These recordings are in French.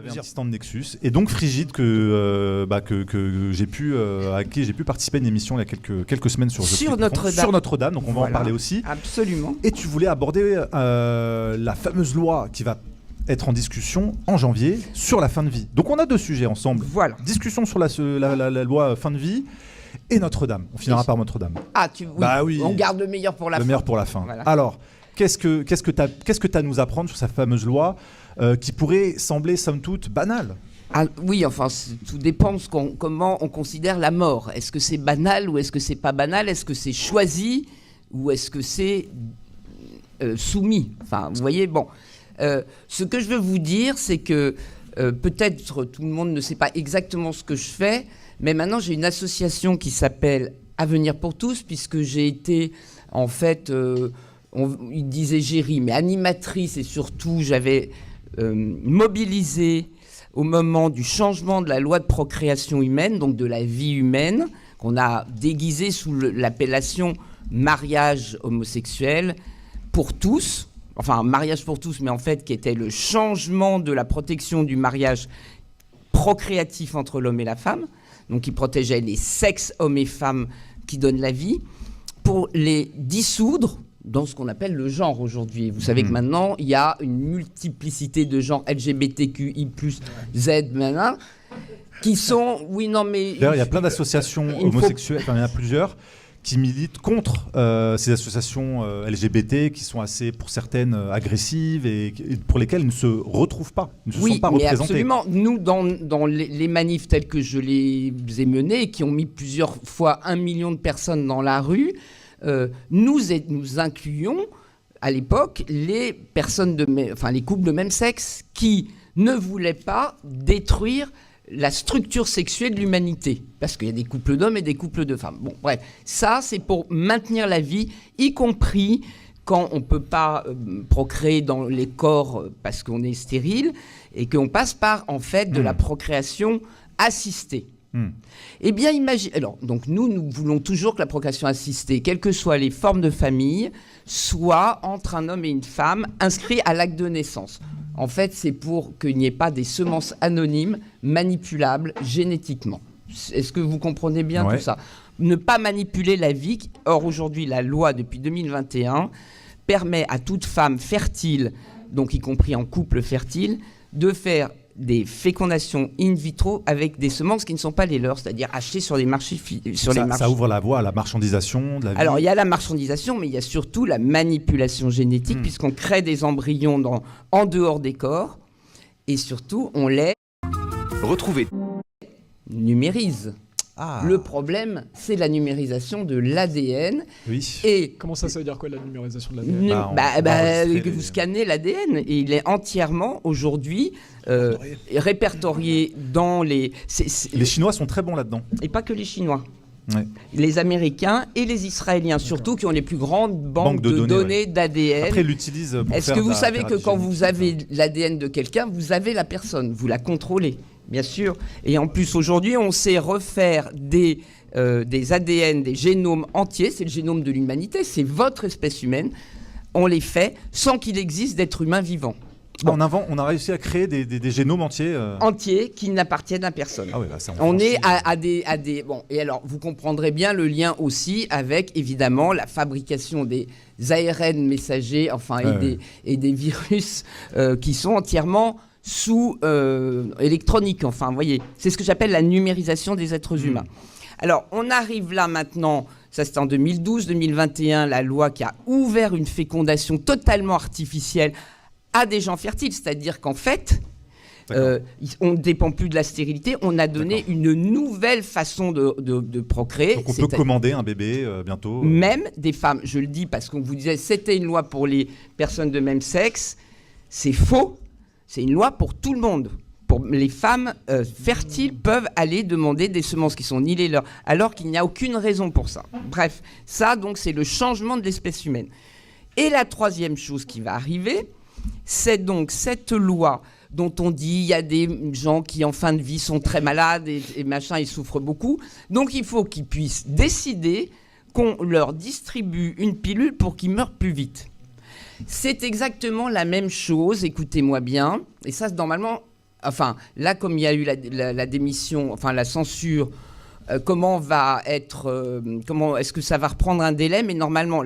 avait un petit stand Nexus. Et donc Frigide, que j'ai pu, à qui j'ai pu participer à une émission il y a quelques semaines sur Notre-Dame. Sur Notre-Dame, donc on va en parler aussi. Absolument. Et tu voulais aborder la fameuse loi qui va être en discussion en janvier sur la fin de vie. Donc on a deux sujets ensemble. Voilà. Discussion sur la loi fin de vie et Notre-Dame. On finira par Notre-Dame. Ah, oui. On garde le meilleur pour la fin. Le meilleur pour la fin. Voilà. Alors, qu'est-ce que tu as à nous apprendre sur cette fameuse loi qui pourrait sembler, somme toute, banale? Ah, oui, enfin, tout dépend comment on considère la mort. Est-ce que c'est banal ou est-ce que c'est pas banal? Est-ce que c'est choisi ou est-ce que c'est soumis? Enfin, vous voyez, bon. Ce que je veux vous dire, c'est que peut-être tout le monde ne sait pas exactement ce que je fais, mais maintenant j'ai une association qui s'appelle Avenir pour tous, puisque j'ai été, en fait, il disait gérie, mais animatrice, et surtout j'avais mobilisé au moment du changement de la loi de procréation humaine, donc de la vie humaine, qu'on a déguisé sous l'appellation mariage homosexuel pour tous. Enfin, mariage pour tous, mais en fait, qui était le changement de la protection du mariage procréatif entre l'homme et la femme, donc qui protégeait les sexes hommes et femmes qui donnent la vie, pour les dissoudre dans ce qu'on appelle le genre aujourd'hui. Vous savez que maintenant, il y a une multiplicité de genres LGBTQI+, Z, maintenant, qui sont... Oui, non, mais... D'ailleurs, il y a plein d'associations homosexuelles, enfin, il y en a plusieurs, qui militent contre ces associations LGBT qui sont assez, pour certaines, agressives et pour lesquelles ils ne se retrouvent pas, ne se sont pas représentés. Absolument. Nous, dans les manifs tels que je les ai menés, qui ont mis plusieurs fois 1 million de personnes dans la rue, nous incluions à l'époque les personnes les couples de même sexe qui ne voulaient pas détruire la structure sexuelle de l'humanité, parce qu'il y a des couples d'hommes et des couples de femmes. Bon, bref, ça c'est pour maintenir la vie, y compris quand on ne peut pas procréer dans les corps parce qu'on est stérile, et qu'on passe par, en fait, de la procréation assistée. Eh bien, imagine... Alors, donc nous voulons toujours que la procréation assistée, quelles que soient les formes de famille, soit entre un homme et une femme inscrits à l'acte de naissance. En fait, c'est pour qu'il n'y ait pas des semences anonymes manipulables génétiquement. Est-ce que vous comprenez bien tout ça? Ne pas manipuler la vie. Or, aujourd'hui, la loi, depuis 2021, permet à toute femme fertile, donc y compris en couple fertile, de faire des fécondations in vitro avec des semences qui ne sont pas les leurs, c'est-à-dire achetées sur les marchés. Ça ouvre la voie à la marchandisation de la vie. Alors, il y a la marchandisation, mais il y a surtout la manipulation génétique, puisqu'on crée des embryons en dehors des corps, et surtout, on les numérise. Le problème, c'est la numérisation de l'ADN. Oui. Et comment ça veut dire quoi, la numérisation de l'ADN? Que vous scannez l'ADN, et il est entièrement, aujourd'hui, répertorié dans les... Les Chinois sont très bons là-dedans. Et pas que les Chinois. Ouais. Les Américains et les Israéliens, surtout, qui ont les plus grandes banques de données d'ADN. Après, ils l'utilisent pour Est-ce que vous savez que quand vous avez l'ADN de quelqu'un, vous avez la personne, vous la contrôlez, bien sûr. Et en plus, aujourd'hui, on sait refaire des ADN, des génomes entiers. C'est le génome de l'humanité, c'est votre espèce humaine. On les fait sans qu'il existe d'être humain vivant. Bon. On a réussi à créer des génomes entiers. Entiers qui n'appartiennent à personne. Ah oui, là, ça, on est à des... Bon, et alors, vous comprendrez bien le lien aussi avec, évidemment, la fabrication des ARN messagers, enfin, et des virus qui sont entièrement sous électronique. Enfin, vous voyez, c'est ce que j'appelle la numérisation des êtres humains. Alors, on arrive là maintenant... Ça, c'était en 2012-2021, la loi qui a ouvert une fécondation totalement artificielle à des gens fertiles. C'est-à-dire qu'en fait, on ne dépend plus de la stérilité. On a donné une nouvelle façon de procréer. Donc on peut commander un bébé bientôt. Même des femmes. Je le dis parce qu'on vous disait c'était une loi pour les personnes de même sexe. C'est faux. C'est une loi pour tout le monde. Les femmes fertiles peuvent aller demander des semences qui sont ni les leurs, alors qu'il n'y a aucune raison pour ça. Bref, ça, donc, c'est le changement de l'espèce humaine. Et la troisième chose qui va arriver, c'est donc cette loi dont on dit il y a des gens qui, en fin de vie, sont très malades et machin, ils souffrent beaucoup. Donc, il faut qu'ils puissent décider qu'on leur distribue une pilule pour qu'ils meurent plus vite. C'est exactement la même chose, écoutez-moi bien, et ça, normalement... enfin, là, comme il y a eu la démission, enfin, la censure, comment est-ce que ça va reprendre un délai? Mais normalement,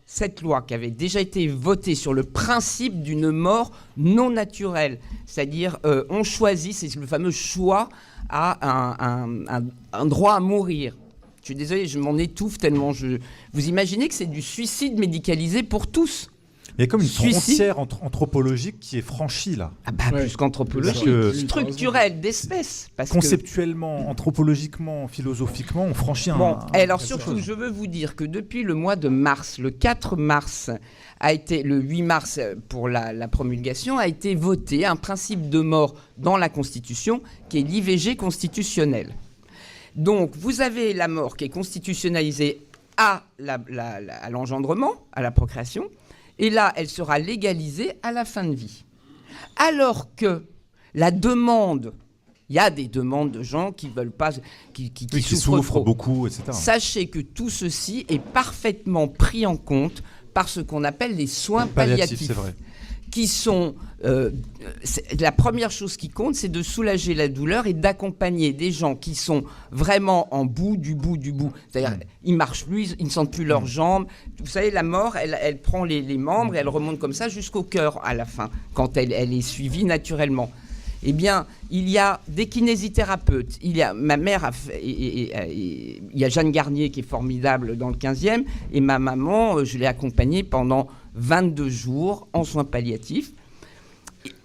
cette loi qui avait déjà été votée sur le principe d'une mort non naturelle, c'est-à-dire on choisit, c'est le fameux choix à un droit à mourir. Je suis désolé, je m'en étouffe tellement. Vous imaginez que c'est du suicide médicalisé pour tous? Il y a comme une frontière anthropologique qui est franchie là. Ah bah, plus qu'anthropologique, structurelle, d'espèce. Conceptuellement, anthropologiquement, philosophiquement, on franchit alors surtout, je veux vous dire que depuis le mois de mars, le 4 mars, le 8 mars pour la promulgation, a été voté un principe de mort dans la Constitution qui est l'IVG constitutionnelle. Donc, vous avez la mort qui est constitutionnalisée à l'engendrement, à la procréation. Et là, elle sera légalisée à la fin de vie. Alors que la demande, il y a des demandes de gens qui veulent pas, qui souffrent beaucoup, etc. Sachez que tout ceci est parfaitement pris en compte par ce qu'on appelle les soins palliatifs. C'est vrai. Qui sont la première chose qui compte, c'est de soulager la douleur et d'accompagner des gens qui sont vraiment en bout du bout. C'est-à-dire, ils marchent plus, ils ne sentent plus leurs jambes. Vous savez, la mort, elle prend les membres et elle remonte comme ça jusqu'au cœur à la fin, quand elle est suivie naturellement. Eh bien, il y a des kinésithérapeutes. Ma mère il y a Jeanne Garnier qui est formidable dans le 15e, et ma maman, je l'ai accompagnée pendant 22 jours en soins palliatifs.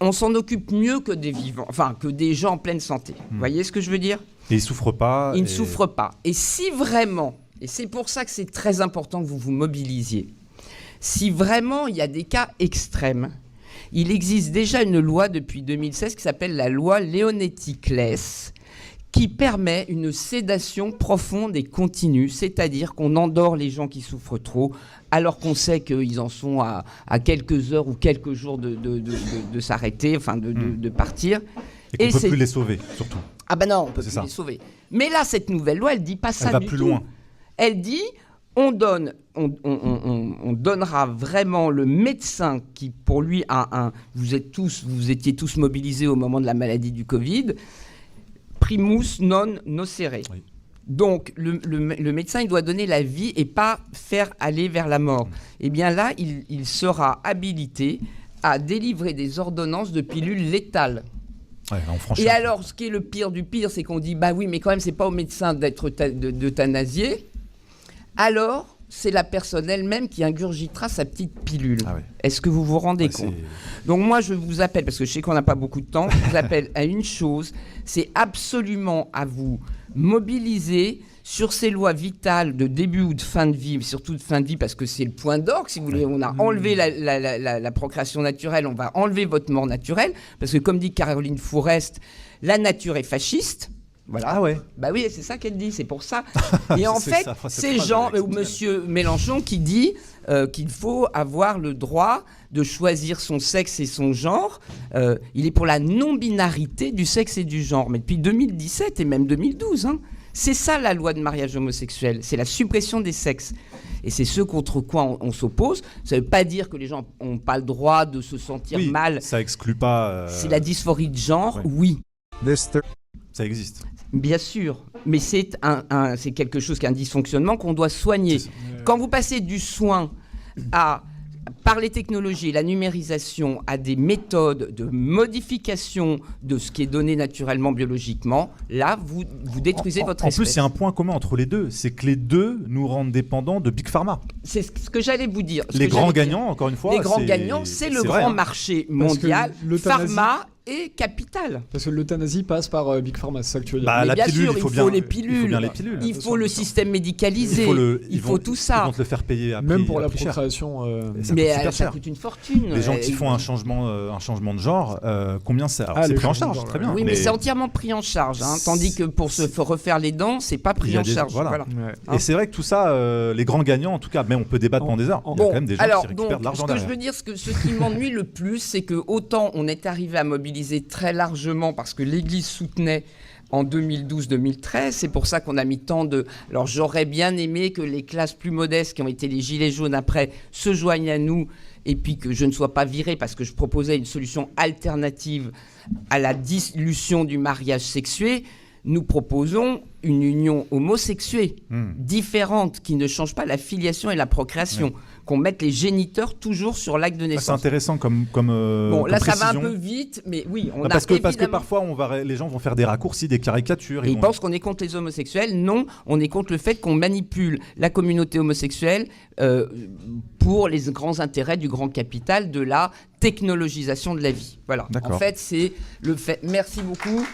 On s'en occupe mieux que des vivants, enfin que des gens en pleine santé. Vous voyez ce que je veux dire? Et ils ne souffrent pas. Ils ne souffrent pas. Et si vraiment, et c'est pour ça que c'est très important que vous vous mobilisiez, si vraiment il y a des cas extrêmes, il existe déjà une loi depuis 2016 qui s'appelle la loi Leonetti-Claes, qui permet une sédation profonde et continue, c'est-à-dire qu'on endort les gens qui souffrent trop, alors qu'on sait qu'ils en sont à quelques heures ou quelques jours de s'arrêter, enfin de partir. Et qu'on ne peut plus les sauver, surtout. Ah ben non, on ne peut plus les sauver. Mais là, cette nouvelle loi, elle ne dit pas ça du tout. Elle va plus loin. Elle dit... On donnera vraiment le médecin qui, pour lui, vous étiez tous mobilisés au moment de la maladie du Covid, primus non nocere. Oui. Donc, le médecin, il doit donner la vie et pas faire aller vers la mort. Eh bien là, il sera habilité à délivrer des ordonnances de pilules létales. Ouais, et alors, ce qui est le pire du pire, c'est qu'on dit, bah oui, mais quand même, c'est pas au médecin d'euthanasier. Alors, c'est la personne elle-même qui ingurgitera sa petite pilule. Ah ouais. Est-ce que vous vous rendez compte? Donc moi, je vous appelle, parce que je sais qu'on n'a pas beaucoup de temps, je vous appelle à une chose, c'est absolument à vous mobiliser sur ces lois vitales de début ou de fin de vie, mais surtout de fin de vie, parce que c'est le point d'orgue, si vous voulez. On a enlevé la procréation naturelle, on va enlever votre mort naturelle, parce que comme dit Caroline Fourest, la nature est fasciste. Voilà. Ah ouais. Bah oui, c'est ça qu'elle dit, c'est pour ça. Et en fait, c'est Jean ou Monsieur Mélenchon qui dit qu'il faut avoir le droit de choisir son sexe et son genre. Il est pour la non-binarité du sexe et du genre, mais depuis 2017 et même 2012. Hein. C'est ça la loi de mariage homosexuel, c'est la suppression des sexes. Et c'est ce contre quoi on s'oppose. Ça ne veut pas dire que les gens n'ont pas le droit de se sentir mal. Ça exclut pas... C'est la dysphorie de genre, oui. Ça existe. Bien sûr, mais c'est quelque chose qui est un dysfonctionnement qu'on doit soigner. Quand vous passez du soin par les technologies et la numérisation à des méthodes de modification de ce qui est donné naturellement biologiquement, là, vous détruisez votre espèce. En plus, il y a un point commun entre les deux, c'est que les deux nous rendent dépendants de Big Pharma. C'est ce que j'allais vous dire. Les grands gagnants, encore une fois. Les grands gagnants, c'est le grand marché mondial, pharma et capital. Parce que l'euthanasie passe par Big Pharma, c'est ça que tu veux dire. Mais bien sûr, il faut les pilules. Il faut le système médicalisé. Il faut tout ça. Ils vont te le faire payer après. Même pour la procréation. Mais ça coûte une fortune. Les gens qui font un changement de genre, combien ça... c'est pris en charge, très bien. Oui, mais c'est entièrement pris en charge. Tandis que pour se refaire les dents, c'est pas pris en charge. Voilà. Et c'est vrai que tout ça, les grands gagnants, en tout cas, mais on peut débattre pendant des heures. Il y a quand même des gens qui récupèrent de l'argent derrière. Ce que je veux dire, ce qui m'ennuie le plus, c'est que autant on est arrivé à mobiliser très largement parce que l'Église soutenait en 2012-2013. C'est pour ça qu'on a mis tant de... Alors j'aurais bien aimé que les classes plus modestes qui ont été les gilets jaunes après se joignent à nous et puis que je ne sois pas virée parce que je proposais une solution alternative à la dissolution du mariage sexué. Nous proposons une union homosexuée différente qui ne change pas la filiation et la procréation. Qu'on mette les géniteurs toujours sur l'acte de naissance. C'est intéressant comme bon, là, précision. ça va un peu vite, mais oui, on parce que parfois, les gens vont faire des raccourcis, des caricatures. Ils pensent qu'on est contre les homosexuels. Non, on est contre le fait qu'on manipule la communauté homosexuelle pour les grands intérêts du grand capital de la technologisation de la vie. Voilà. D'accord. En fait, c'est le fait. Merci beaucoup.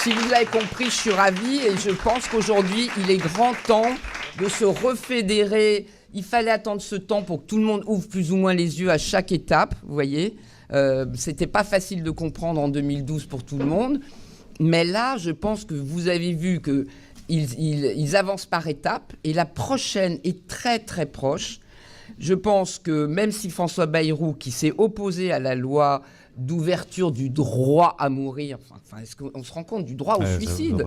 Si vous l'avez compris, je suis ravie et je pense qu'aujourd'hui, il est grand temps de se refédérer. Il fallait attendre ce temps pour que tout le monde ouvre plus ou moins les yeux à chaque étape, vous voyez. C'était pas facile de comprendre en 2012 pour tout le monde. Mais là, je pense que vous avez vu qu'ils avancent par étapes. Et la prochaine est très, très proche. Je pense que même si François Bayrou, qui s'est opposé à la loi d'ouverture du droit à mourir, est-ce qu'on se rend compte du droit au suicide ?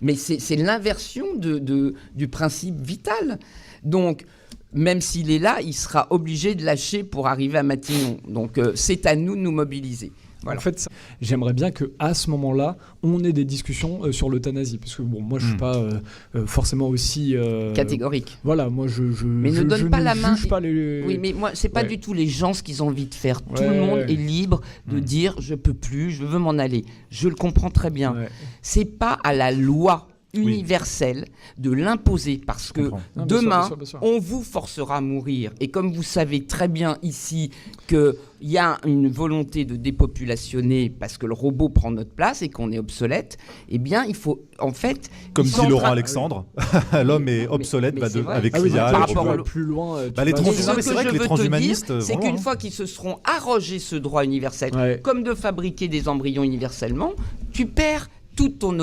Mais c'est l'inversion du principe vital. Donc, même s'il est là, il sera obligé de lâcher pour arriver à Matignon. Donc, c'est à nous de nous mobiliser. Voilà. En fait, j'aimerais bien qu'à ce moment-là, on ait des discussions sur l'euthanasie. Parce que bon, moi, je ne suis pas forcément aussi... catégorique. Voilà, moi, mais ne donne pas la main. Juge pas les... Oui, mais moi, c'est pas du tout les gens ce qu'ils ont envie de faire. Tout le monde est libre de dire « je peux plus, je veux m'en aller ». Je le comprends très bien. C'est pas à la loi universelle de l'imposer parce que demain, bien sûr. On vous forcera à mourir. Et comme vous savez très bien ici qu'il y a une volonté de dépopulationner parce que le robot prend notre place et qu'on est obsolète, eh bien, il faut en fait... Comme dit Laurent Alexandre, l'homme est obsolète avec l'IA. Par rapport plus loin... c'est vrai que les transhumanistes... C'est qu'une fois qu'ils se seront arrogés ce droit universel, comme de fabriquer des embryons universellement, tu perds toute ton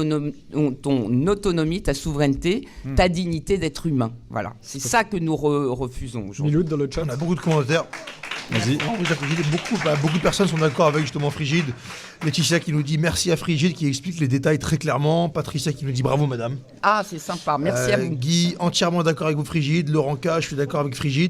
autonomie, ta souveraineté, ta dignité d'être humain. Voilà. C'est ça que nous refusons aujourd'hui. Miloud dans le chat. On a beaucoup de commentaires. Vas-y. Beaucoup de personnes sont d'accord avec justement Frigide. Laetitia qui nous dit merci à Frigide qui explique les détails très clairement. Patricia qui nous dit bravo madame. Ah, c'est sympa. Merci à vous. Guy, entièrement d'accord avec vous Frigide. Laurent K, je suis d'accord avec Frigide.